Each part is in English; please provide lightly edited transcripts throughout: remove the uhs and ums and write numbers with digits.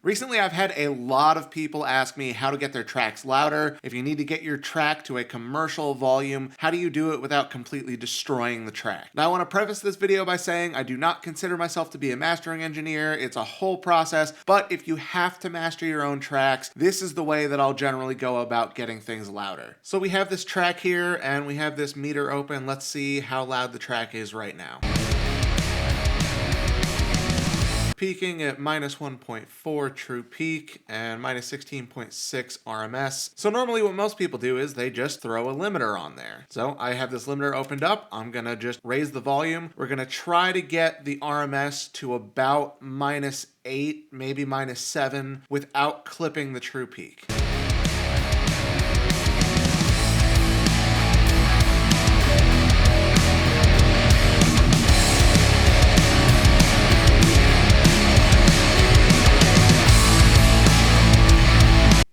Recently, I've had a lot of people ask me how to get their tracks louder. If you need to get your track to a commercial volume, how do you do it without completely destroying the track? Now, I want to preface this video by saying I do not consider myself to be a mastering engineer. It's a whole process, but if you have to master your own tracks, this is the way that I'll generally go about getting things louder. So we have this track here and we have this meter open. Let's see how loud the track is right now. Peaking at minus 1.4 true peak and minus 16.6 RMS. So normally what most people do is they just throw a limiter on there. So I have this limiter opened up. I'm gonna just raise the volume. We're gonna try to get the RMS to about minus 8, maybe minus 7 without clipping the true peak.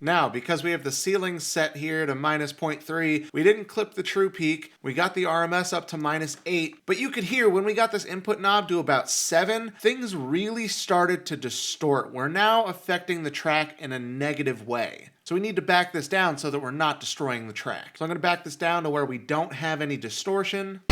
Now, because we have the ceiling set here to minus 0.3, we didn't clip the true peak. We got the RMS up to minus 8, but you could hear when we got this input knob to about 7, things really started to distort. We're now affecting the track in a negative way. So we need to back this down so that we're not destroying the track. So I'm gonna back this down to where we don't have any distortion.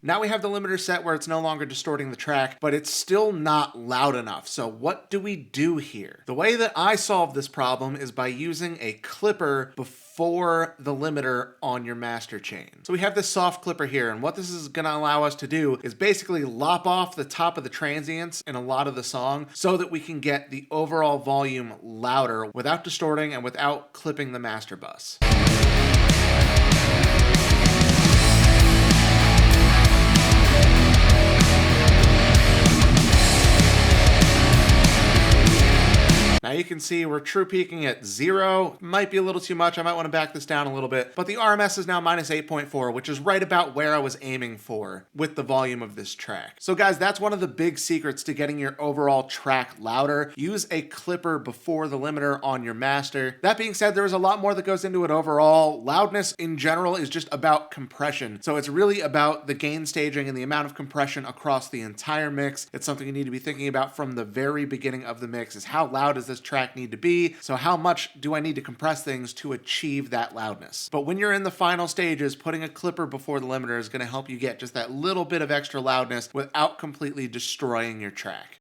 Now we have the limiter set where it's no longer distorting the track, but it's still not loud enough. So what do we do here? The way that I solve this problem is by using a clipper before the limiter on your master chain. So we have this soft clipper here, and what this is gonna allow us to do is basically lop off the top of the transients in a lot of the song so that we can get the overall volume louder without distorting and without clipping the master bus. Now you can see we're true peaking at 0. Might be a little too much. I might want to back this down a little bit. But the RMS is now minus 8.4, which is right about where I was aiming for with the volume of this track. So guys, that's one of the big secrets to getting your overall track louder. Use a clipper before the limiter on your master. That being said, there's a lot more that goes into it overall. Loudness in general is just about compression. So it's really about the gain staging and the amount of compression across the entire mix. It's something you need to be thinking about from the very beginning of the mix, is how loud is this track need to be? So how much do I need to compress things to achieve that loudness? But when you're in the final stages, putting a clipper before the limiter is going to help you get just that little bit of extra loudness without completely destroying your track.